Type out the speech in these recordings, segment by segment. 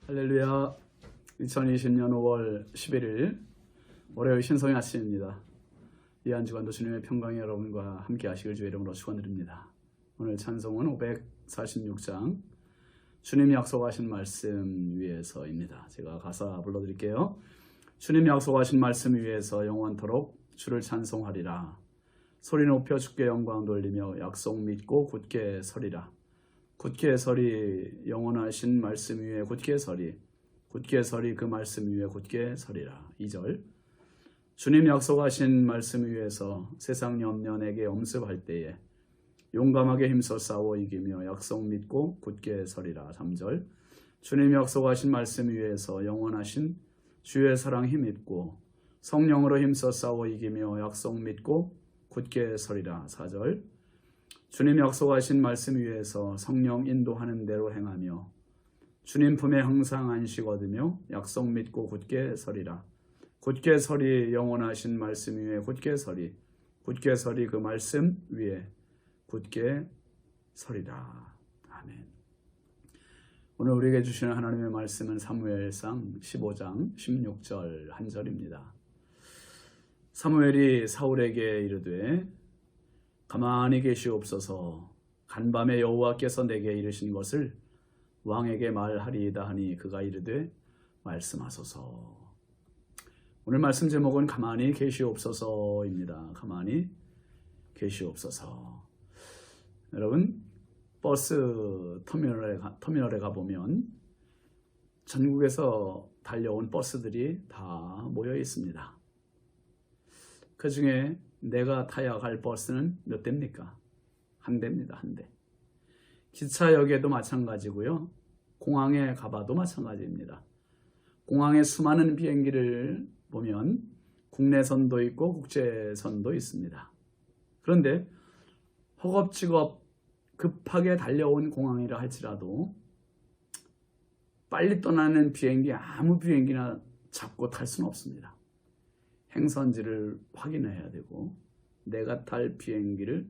할렐루야. 2020년 5월 11일 월요일 신성의 아침입니다. 이 한 주간도 주님의 평강이 여러분과 함께 하시길 주의 이름으로 축원드립니다. 오늘 찬송은 546장 주님이 약속하신 말씀 위에서입니다. 제가 가사 불러드릴게요. 주님이 약속하신 말씀 위에서 영원토록 주를 찬송하리라. 소리 높여 주께 영광 돌리며 약속 믿고 굳게 서리라. 굳게 서리. 영원하신 말씀 위에 굳게 서리. 굳게 서리. 그 말씀 위에 굳게 서리라. 2절. 주님 약속하신 말씀 위에서 세상 염려 내게 엄습할 때에 용감하게 힘써 싸워 이기며 약속 믿고 굳게 서리라. 3절. 주님 약속하신 말씀 위에서 영원하신 주의 사랑 힘입고 성령으로 힘써 싸워 이기며 약속 믿고 굳게 서리라. 4절. 주님 약속하신 말씀 위에서 성령 인도하는 대로 행하며 주님 품에 항상 안식 얻으며 약속 믿고 굳게 서리라. 굳게 서리. 영원하신 말씀 위에 굳게 서리. 굳게 서리. 그 말씀 위에 굳게 서리라. 아멘. 오늘 우리에게 주시는 하나님의 말씀은 사무엘상 15장 16절 한 절입니다. 사무엘이 사울에게 이르되 가만히 계시옵소서. 간밤에 여호와께서 내게 이르신 것을 왕에게 말하리이다 하니 그가 이르되 말씀하소서. 오늘 말씀 제목은 가만히 계시옵소서입니다. 가만히 계시옵소서. 여러분, 버스 터미널에 가보면 전국에서 달려온 버스들이 다 모여 있습니다. 그 중에 내가 타야 할 버스는 몇 대입니까? 한 대입니다. 한 대. 기차역에도 마찬가지고요. 공항에 가봐도 마찬가지입니다. 공항에 수많은 비행기를 보면 국내선도 있고 국제선도 있습니다. 그런데 허겁지겁 급하게 달려온 공항이라 할지라도 빨리 떠나는 비행기 아무 비행기나 잡고 탈 수는 없습니다. 행선지를 확인해야 되고 내가 탈 비행기를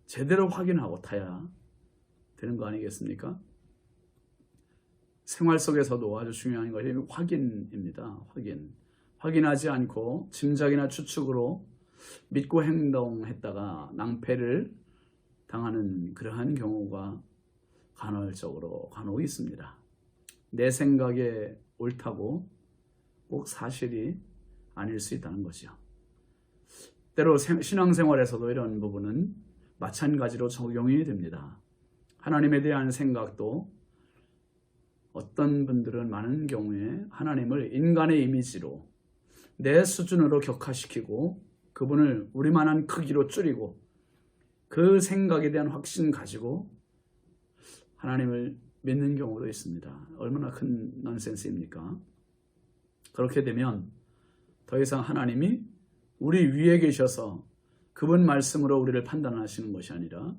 제대로 확인하고 타야 되는 거 아니겠습니까? 생활 속에서도 아주 중요한 것이 확인입니다. 확인하지 않고 짐작이나 추측으로 믿고 행동했다가 낭패를 당하는 그러한 경우가 간혹 있습니다. 내 생각에 옳다고 꼭 사실이 아닐 수 있다는 거죠. 때로 신앙생활에서도 이런 부분은 마찬가지로 적용이 됩니다. 하나님에 대한 생각도 어떤 분들은 많은 경우에 하나님을 인간의 이미지로 내 수준으로 격화시키고 그분을 우리만한 크기로 줄이고 그 생각에 대한 확신 가지고 하나님을 믿는 경우도 있습니다. 얼마나 큰 넌센스입니까? 그렇게 되면 더 이상 하나님이 우리 위에 계셔서 그분 말씀으로 우리를 판단하시는 것이 아니라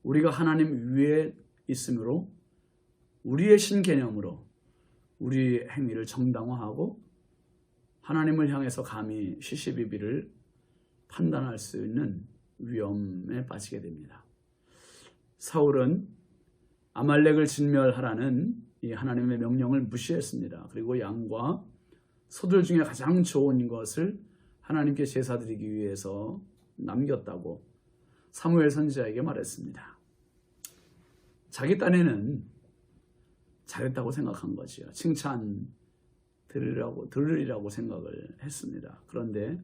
우리가 하나님 위에 있으므로 우리의 신개념으로 우리 행위를 정당화하고 하나님을 향해서 감히 시시비비를 판단할 수 있는 위험에 빠지게 됩니다. 사울은 아말렉을 진멸하라는 이 하나님의 명령을 무시했습니다. 그리고 양과 소들 중에 가장 좋은 것을 하나님께 제사드리기 위해서 남겼다고 사무엘 선지자에게 말했습니다. 자기 딴에는 잘했다고 생각한 거지요. 칭찬 들으리라고 생각을 했습니다. 그런데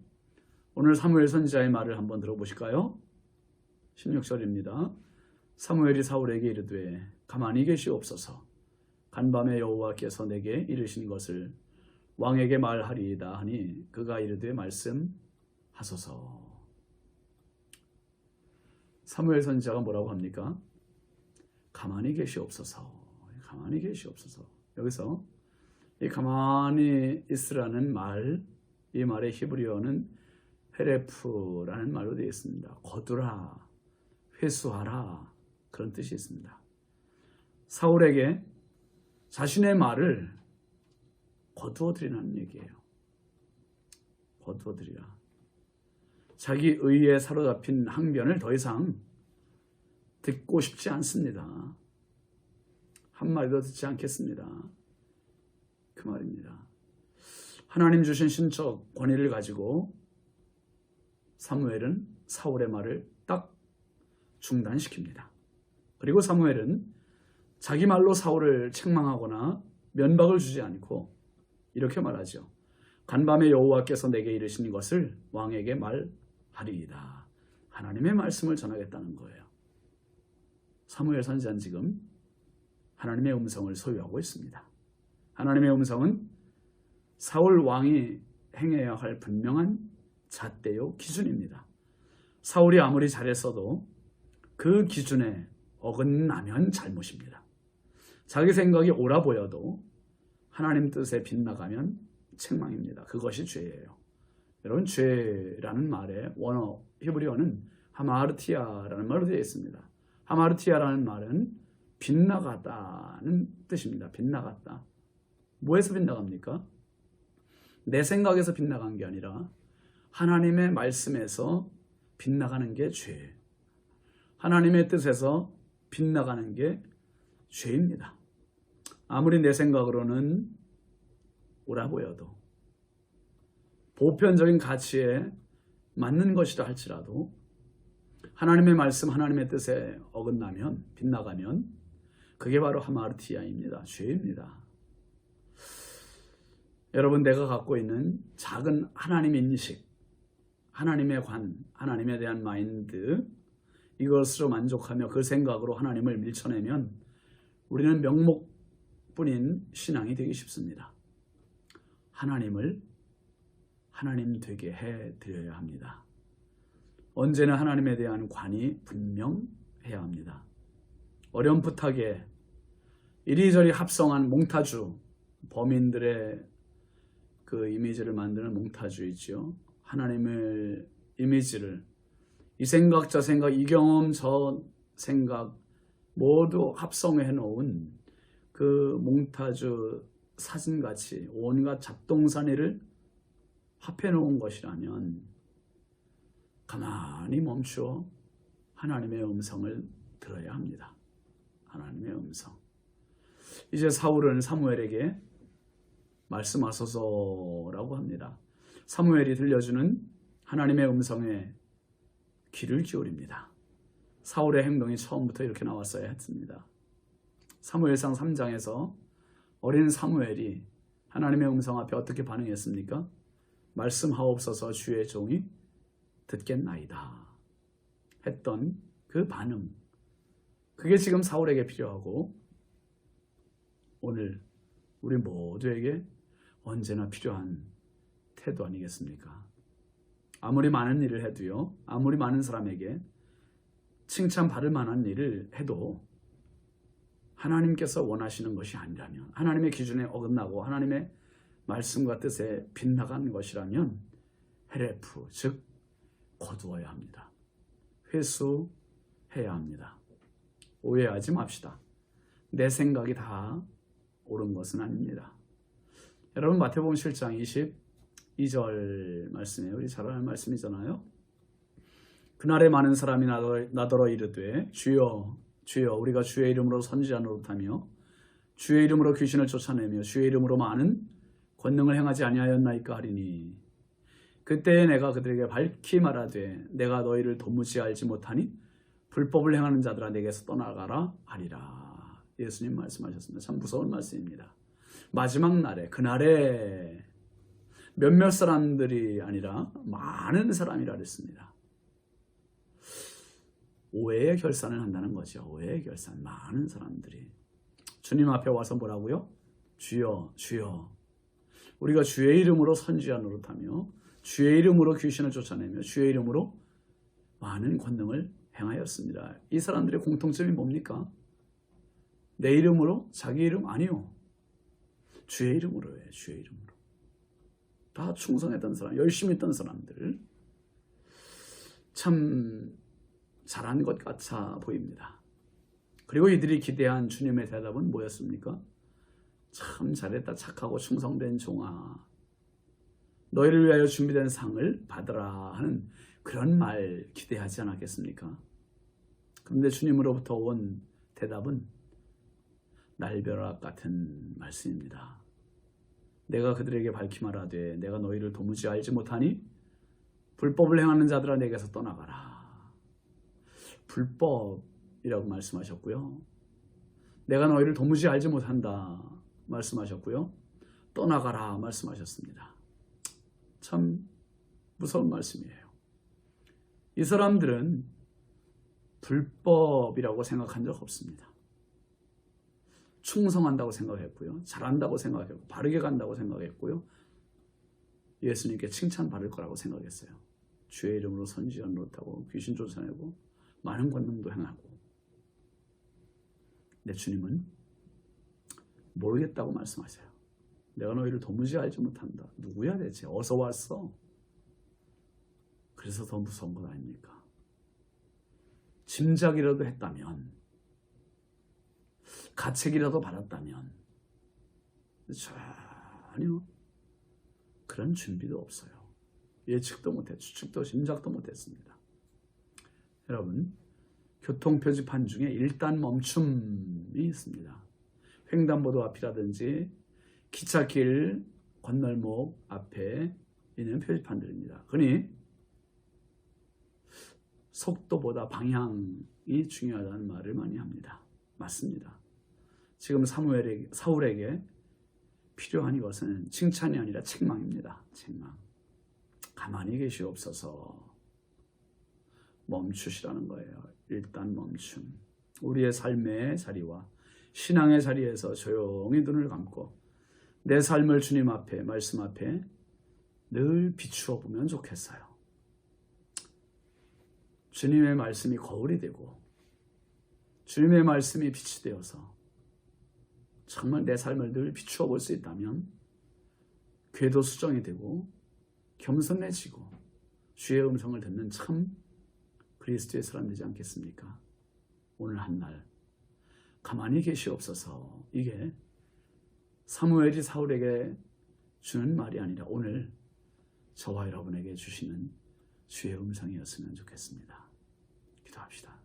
오늘 사무엘 선지자의 말을 한번 들어보실까요? 16절입니다. 사무엘이 사울에게 이르되 가만히 계시옵소서. 간밤에 여호와께서 내게 이르신 것을 왕에게 말하리이다 하니 그가 이르되 말씀하소서. 사무엘 선지자가 뭐라고 합니까? 가만히 계시옵소서. 가만히 계시옵소서. 여기서 이 가만히 있으라는 말, 이 말의 히브리어는 헤레프라는 말로 되어 있습니다. 거두라, 회수하라, 그런 뜻이 있습니다. 사울에게 자신의 말을 거두어드리라는 얘기예요. 거두어드리라. 자기 의에 사로잡힌 항변을 더 이상 듣고 싶지 않습니다. 한마디도 듣지 않겠습니다. 그 말입니다. 하나님 주신 신적 권위를 가지고 사무엘은 사울의 말을 딱 중단시킵니다. 그리고 사무엘은 자기 말로 사울을 책망하거나 면박을 주지 않고 이렇게 말하죠. 간밤에 여호와께서 내게 이르신 것을 왕에게 말하리이다. 하나님의 말씀을 전하겠다는 거예요. 사무엘 선지자는 지금 하나님의 음성을 소유하고 있습니다. 하나님의 음성은 사울 왕이 행해야 할 분명한 잣대요 기준입니다. 사울이 아무리 잘했어도 그 기준에 어긋나면 잘못입니다. 자기 생각이 옳아 보여도 하나님 뜻에 빗나가면 책망입니다. 그것이 죄예요. 여러분, 죄라는 말의 원어 히브리어는 하마르티아라는 말로 되어 있습니다. 하마르티아라는 말은 빗나가다는 뜻입니다. 빗나갔다. 뭐에서 빗나갑니까? 내 생각에서 빗나간 게 아니라 하나님의 말씀에서 빗나가는 게 죄예요. 하나님의 뜻에서 빗나가는 게 죄입니다. 아무리 내 생각으로는 옳아 보여도 보편적인 가치에 맞는 것이라 할지라도 하나님의 말씀, 하나님의 뜻에 어긋나면, 빗나가면 그게 바로 하마르티아입니다. 죄입니다. 여러분, 내가 갖고 있는 작은 하나님 인식, 하나님의 관, 하나님에 대한 마인드, 이것으로 만족하며 그 생각으로 하나님을 밀쳐내면 우리는 명목뿐인 신앙이 되기 쉽습니다. 하나님을 하나님 되게 해드려야 합니다. 언제나 하나님에 대한 관이 분명해야 합니다. 어렴풋하게 이리저리 합성한 몽타주, 범인들의 그 이미지를 만드는 몽타주 있죠. 하나님의 이미지를 이 생각 저 생각 이 경험 저 생각 모두 합성해 놓은 그 몽타주 사진같이 온갖 잡동사니를 합해 놓은 것이라면 가만히 멈추어 하나님의 음성을 들어야 합니다. 하나님의 음성. 이제 사울은 사무엘에게 말씀하소서라고 합니다. 사무엘이 들려주는 하나님의 음성에 귀를 기울입니다. 사울의 행동이 처음부터 이렇게 나왔어야 했습니다. 사무엘상 3장에서 어린 사무엘이 하나님의 음성 앞에 어떻게 반응했습니까? 말씀하옵소서 주의 종이 듣겠나이다 했던 그 반응, 그게 지금 사울에게 필요하고 오늘 우리 모두에게 언제나 필요한 태도 아니겠습니까? 아무리 많은 일을 해도요, 아무리 많은 사람에게 칭찬받을 만한 일을 해도 하나님께서 원하시는 것이 아니라면, 하나님의 기준에 어긋나고 하나님의 말씀과 뜻에 빗나간 것이라면 헤레프, 즉 거두어야 합니다. 회수해야 합니다. 오해하지 맙시다. 내 생각이 다 옳은 것은 아닙니다. 여러분, 마태복음 7장 22절 말씀이에요. 우리 잘 아는 말씀이잖아요. 그날에 많은 사람이 나더러 이르되 주여 주여 우리가 주의 이름으로 선지자 노릇하며 주의 이름으로 귀신을 쫓아내며 주의 이름으로 많은 권능을 행하지 아니하였나이까 하리니 그때에 내가 그들에게 밝히 말하되 내가 너희를 도무지 알지 못하니 불법을 행하는 자들아 내게서 떠나가라 하리라. 예수님 말씀하셨습니다. 참 무서운 말씀입니다. 마지막 날에, 그날에 몇몇 사람들이 아니라 많은 사람이라 그랬습니다. 오해의 결산을 한다는 거죠. 오해의 결산. 많은 사람들이 주님 앞에 와서 뭐라고요? 주여 주여 우리가 주의 이름으로 선지자 노릇하며 주의 이름으로 귀신을 쫓아내며 주의 이름으로 많은 권능을 행하였습니다. 이 사람들의 공통점이 뭡니까? 내 이름으로? 자기 이름? 아니요. 주의 이름으로 해. 주의 이름으로. 다 충성했던 사람, 열심히 했던 사람들. 참 잘한 것 같아 보입니다. 그리고 이들이 기대한 주님의 대답은 뭐였습니까? 참 잘했다, 착하고 충성된 종아, 너희를 위하여 준비된 상을 받으라 하는 그런 말 기대하지 않았겠습니까? 그런데 주님으로부터 온 대답은 날벼락 같은 말씀입니다. 내가 그들에게 밝히마라되 내가 너희를 도무지 알지 못하니 불법을 행하는 자들아 내게서 떠나가라. 불법이라고 말씀하셨고요. 내가 너희를 도무지 알지 못한다 말씀하셨고요. 떠나가라 말씀하셨습니다. 참 무서운 말씀이에요. 이 사람들은 불법이라고 생각한 적 없습니다. 충성한다고 생각했고요. 잘한다고 생각했고 바르게 간다고 생각했고요. 예수님께 칭찬받을 거라고 생각했어요. 주의 이름으로 선지자 노릇하고 귀신 쫓아내고 많은 권능도 행하고. 내 주님은 모르겠다고 말씀하세요. 내가 너희를 도무지 알지 못한다. 누구야 대체? 어디서 왔어? 그래서 더 무서운 것 아닙니까? 짐작이라도 했다면, 가책이라도 받았다면 전혀 그런 준비도 없어요. 예측도 못해, 추측도 짐작도 못했습니다. 여러분, 교통표지판 중에 일단 멈춤이 있습니다. 횡단보도 앞이라든지 기찻길 건널목 앞에 있는 표지판들입니다. 그러니 속도보다 방향이 중요하다는 말을 많이 합니다. 맞습니다. 지금 사울에게 필요한 이것은 칭찬이 아니라 책망입니다. 책망. 가만히 계시옵소서. 멈추시라는 거예요. 일단 멈춤. 우리의 삶의 자리와 신앙의 자리에서 조용히 눈을 감고 내 삶을 주님 앞에, 말씀 앞에 늘 비추어 보면 좋겠어요. 주님의 말씀이 거울이 되고 주님의 말씀이 빛이 되어서 정말 내 삶을 늘 비추어 볼 수 있다면 궤도 수정이 되고 겸손해지고 주의 음성을 듣는 참 그리스도의 사람 되지 않겠습니까? 오늘 한 날 가만히 계시옵소서. 이게 사무엘이 사울에게 주는 말이 아니라 오늘 저와 여러분에게 주시는 주의 음성이었으면 좋겠습니다. 기도합시다.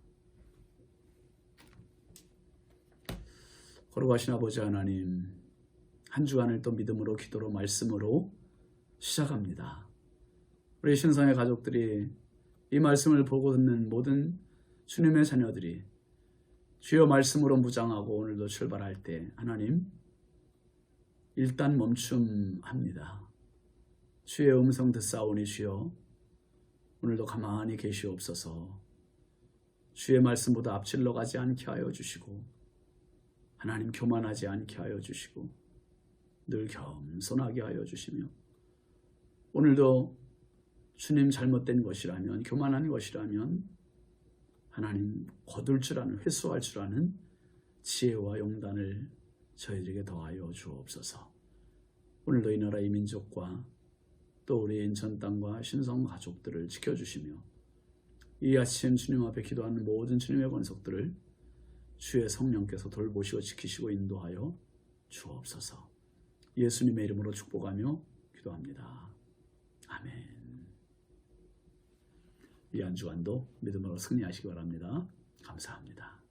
거룩하신 아버지 하나님, 한 주간을 또 믿음으로, 기도로, 말씀으로 시작합니다. 우리 신성의 가족들이 이 말씀을 보고 듣는 모든 주님의 자녀들이 주여 말씀으로 무장하고 오늘도 출발할 때 하나님 일단 멈춤합니다. 주의 음성 듣사오니 주여 오늘도 가만히 계시옵소서. 주의 말씀보다 앞질러 가지 않게 하여 주시고 하나님 교만하지 않게 하여 주시고 늘 겸손하게 하여 주시며 오늘도 주님 잘못된 것이라면, 교만한 것이라면 하나님 거둘 줄 아는, 회수할 줄 아는 지혜와 용단을 저희들에게 더하여 주옵소서. 오늘도 이 나라 이 민족과 또 우리 인천 땅과 신성 가족들을 지켜주시며 이 아침 주님 앞에 기도하는 모든 주님의 권속들을 주의 성령께서 돌보시고 지키시고 인도하여 주옵소서. 예수님의 이름으로 축복하며 기도합니다. 아멘. 이 한 주간도 믿음으로 승리하시기 바랍니다. 감사합니다.